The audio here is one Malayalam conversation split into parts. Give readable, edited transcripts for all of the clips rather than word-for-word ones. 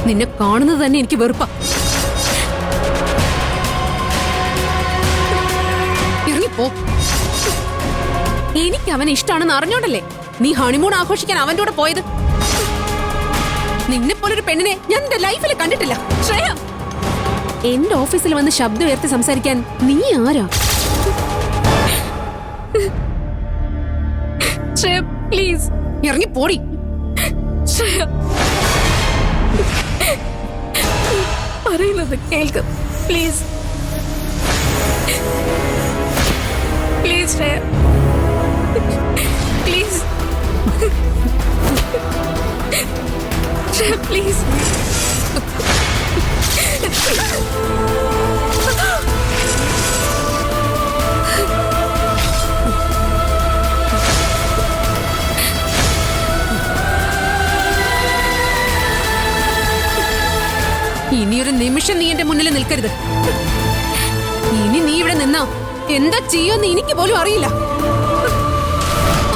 നിന്നെ കാണുന്നത് തന്നെ എനിക്ക് വെറുപ്പാ. ഇറങ്ങിപ്പോ. എനിക്ക് അവനെ ഇഷ്ടമാണെന്ന് അറിഞ്ഞോണ്ടല്ലേ നീ ഹണിമൂൺ ആഘോഷിക്കാൻ അവന്റെ കൂടെ പോയത്. നിന്നെ പോലൊരു പെണ്ണിനെ ഞാൻ എന്റെ ലൈഫിൽ കണ്ടിട്ടില്ല ശ്രേയ. എന്റെ ഓഫീസിൽ വന്ന് ശബ്ദം ഉയർത്തി സംസാരിക്കാൻ നീ ആരാ? ശ്രേയ പ്ലീസ് ഇറങ്ങി പോടി. ശ്രേയ പറയുന്നത് കേൾക്ക് please. Please Shreya please. Shreya please. ഇനിയൊരു നിമിഷം നീ എന്റെ മുന്നിൽ നിൽക്കരുത്. ഇനി നീ ഇവിടെ നിന്നാ എന്താ ചെയ്യുമെന്ന് എനിക്ക് പോലും അറിയില്ല.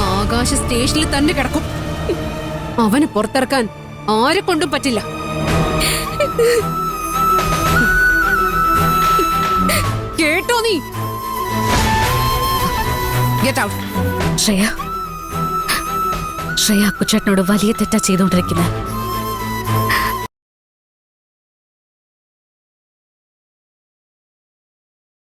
ആകാശ സ്റ്റേഷനിൽ തന്നെ കിടക്കും. അവന് പുറത്തിറക്കാൻ ആരെ കൊണ്ടും പറ്റില്ല. കേട്ടോ നീ? Get out. ശ്രേയ, ശ്രേയ അക്കുച്ചേട്ടനോട് വലിയ തെറ്റാ ചെയ്തുകൊണ്ടിരിക്കുന്നത്.